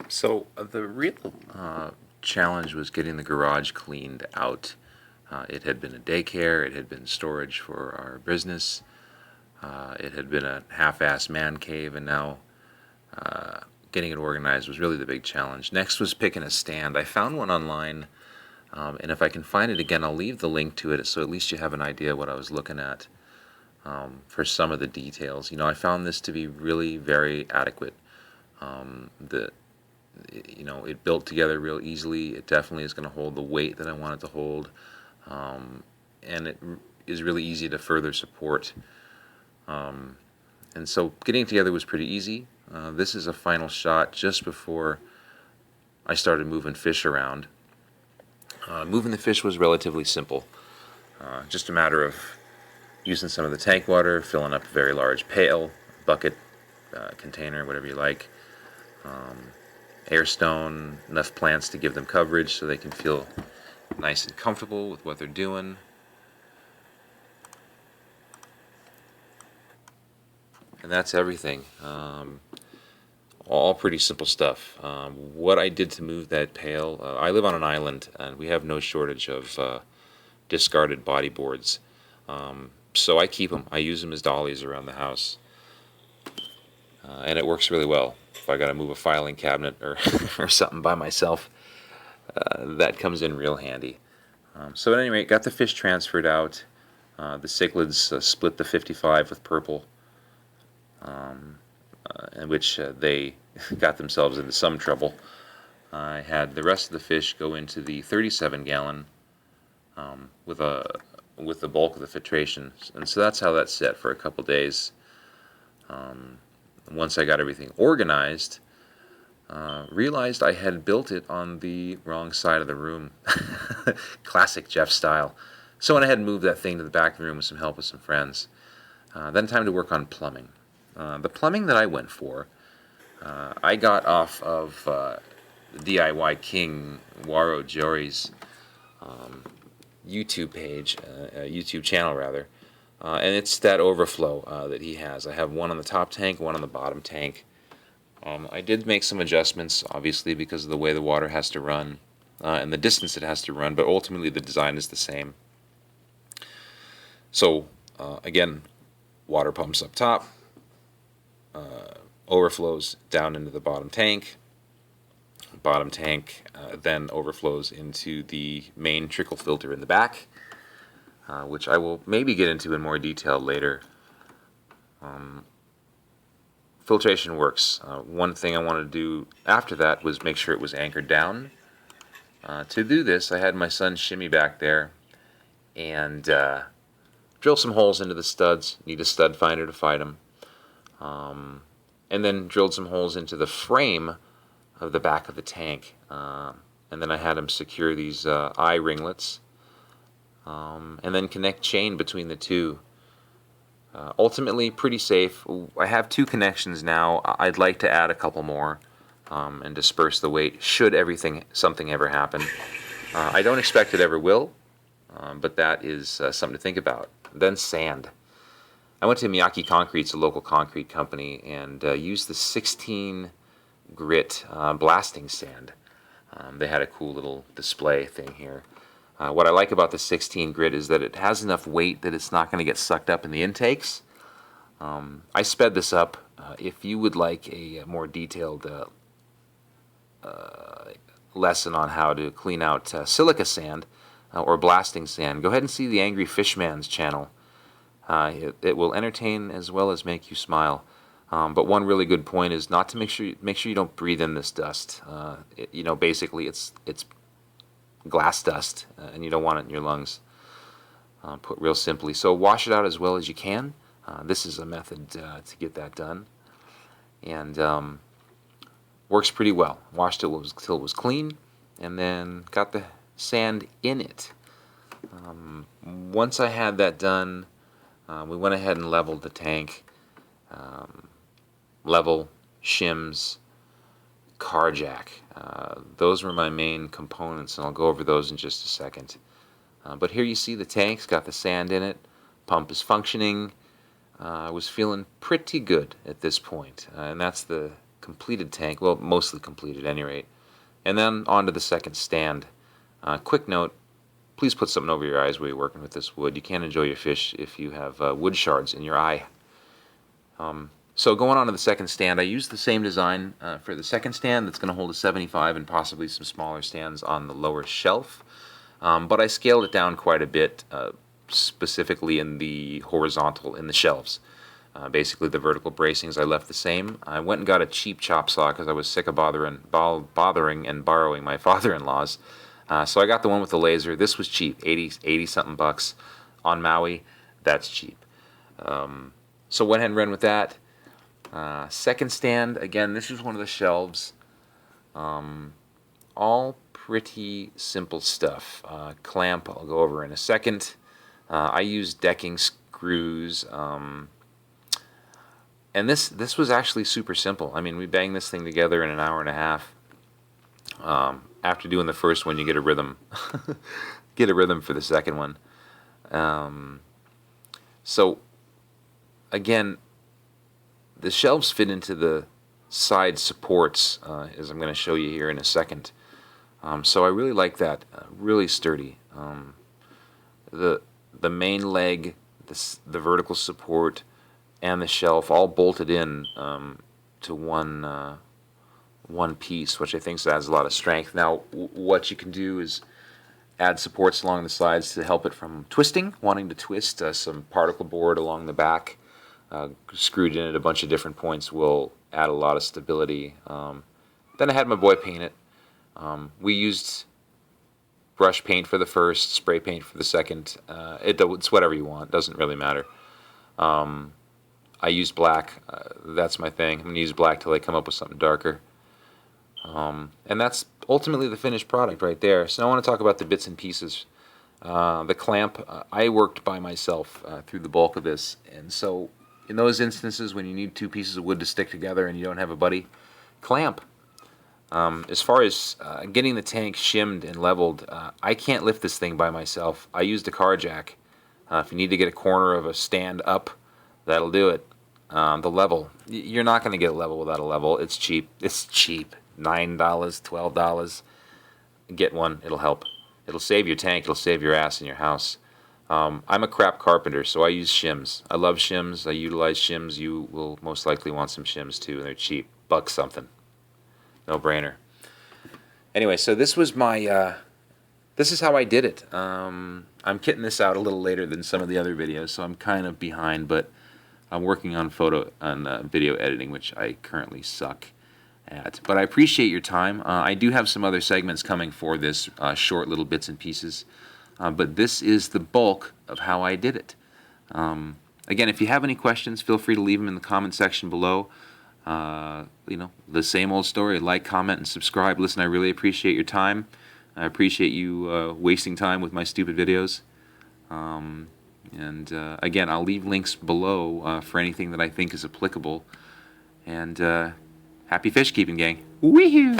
So the real challenge was getting the garage cleaned out. It had been a daycare, it had been storage for our business, it had been a half-assed man cave, and now getting it organized was really the big challenge. Next was picking a stand. I found one online, and if I can find it again, I'll leave the link to it so at least you have an idea what I was looking at for some of the details. I found this to be really very adequate. The it built together real easily. It definitely is going to hold the weight that I want it to hold, and it is really easy to further support. And so getting it together was pretty easy. This is a final shot just before I started moving fish around. Moving the fish was relatively simple. Just a matter of using some of the tank water, filling up a very large pail, bucket, container, whatever you like. Air stone, enough plants to give them coverage so they can feel nice and comfortable with what they're doing. And that's everything. All pretty simple stuff. What I did to move that pail, I live on an island and we have no shortage of discarded body boards. So I keep them. I use them as dollies around the house. And it works really well. If I got to move a filing cabinet or, or something by myself, that comes in real handy. So at any rate, got the fish transferred out. The cichlids split the 55 with purple, in which they got themselves into some trouble. I had the rest of the fish go into the 37-gallon with the bulk of the filtration, and so that's how that set for a couple days. Once I got everything organized, realized I had built it on the wrong side of the room. Classic Jeff style. So I went ahead and moved that thing to the back of the room with some help with some friends. Then time to work on plumbing. The plumbing that I went for, I got off of the DIY King Waro Jory's YouTube page, YouTube channel rather. And it's that overflow that he has. I have one on the top tank, one on the bottom tank. I did make some adjustments, obviously, because of the way the water has to run and the distance it has to run, but ultimately the design is the same. So, again, water pumps up top, overflows down into the bottom tank. Bottom tank then overflows into the main trickle filter in the back. Which I will maybe get into in more detail later. Filtration works. One thing I wanted to do after that was make sure it was anchored down. To do this, I had my son shimmy back there and drill some holes into the studs. Need a stud finder to find them. And then drilled some holes into the frame of the back of the tank. And then I had him secure these eye ringlets. And then connect chain between the two. Ultimately, pretty safe. I have 2 connections now. I'd like to add a couple more and disperse the weight should something ever happen. I don't expect it ever will, but that is something to think about. Then sand. I went to Miyake Concrete's a local concrete company and used the 16 grit blasting sand. They had a cool little display thing here. What I like about the 16 grit is that it has enough weight that it's not going to get sucked up in the intakes. I sped this up. If you would like a more detailed lesson on how to clean out silica sand or blasting sand, go ahead and see the Angry Fishman's channel. It will entertain as well as make you smile. But one really good point is not to make sure you don't breathe in this dust. Basically it's glass dust, and you don't want it in your lungs, put real simply. So wash it out as well as you can. This is a method to get that done, and works pretty well. Washed it till it was clean, and then got the sand in it. Once I had that done, we went ahead and leveled the tank. Level, shims, car jack. Those were my main components, and I'll go over those in just a second. But here you see the tank's got the sand in it. Pump is functioning. I was feeling pretty good at this point. And that's the completed tank. Well, mostly completed at any rate. And then on to the second stand. Quick note, please put something over your eyes while you're working with this wood. You can't enjoy your fish if you have wood shards in your eye. So going on to the second stand, I used the same design for the second stand that's going to hold a 75 and possibly some smaller stands on the lower shelf. But I scaled it down quite a bit, specifically in the horizontal, in the shelves. Basically the vertical bracings I left the same. I went and got a cheap chop saw because I was sick of bothering and borrowing my father-in-law's. So I got the one with the laser. This was cheap, 80 something bucks on Maui. That's cheap. So went ahead and ran with that. Second stand, again, this is one of the shelves. All pretty simple stuff. Clamp I'll go over in a second. I used decking screws. And this was actually super simple. I mean, we banged this thing together in an hour and a half. After doing the first one, you get a rhythm. Get a rhythm for the second one. So, again, the shelves fit into the side supports, as I'm going to show you here in a second. So I really like that. Really sturdy. The main leg, the vertical support, and the shelf all bolted in to one piece, which I think adds a lot of strength. Now, what you can do is add supports along the sides to help it from twisting, wanting to twist. Some particle board along the back, screwed in at a bunch of different points, will add a lot of stability. Then I had my boy paint it. We used brush paint for the first, spray paint for the second. It's whatever you want, doesn't really matter. I used black. That's my thing. I'm going to use black till I come up with something darker. And that's ultimately the finished product right there. So now I want to talk about the bits and pieces. The clamp, I worked by myself through the bulk of this. And so in those instances when you need two pieces of wood to stick together and you don't have a buddy, clamp. As far as getting the tank shimmed and leveled, I can't lift this thing by myself. I used a car jack. If you need to get a corner of a stand up, that'll do it. The level, you're not going to get a level without a level. It's cheap. It's cheap. $9, $12. Get one. It'll help. It'll save your tank. It'll save your ass in your house. I'm a crap carpenter, so I use shims. I love shims. I utilize shims. You will most likely want some shims too. They're cheap. Buck something. No brainer. Anyway, so this was my this is how I did it. I'm kitting this out a little later than some of the other videos, so I'm kind of behind, but I'm working on video editing, which I currently suck at. But I appreciate your time. I do have some other segments coming for this, short little bits and pieces, but this is the bulk of how I did it. Again, if you have any questions, feel free to leave them in the comment section below. You know, the same old story. Like, comment, and subscribe. Listen, I really appreciate your time. I appreciate you wasting time with my stupid videos. Again, I'll leave links below for anything that I think is applicable. And happy fish keeping, gang. Woohoo!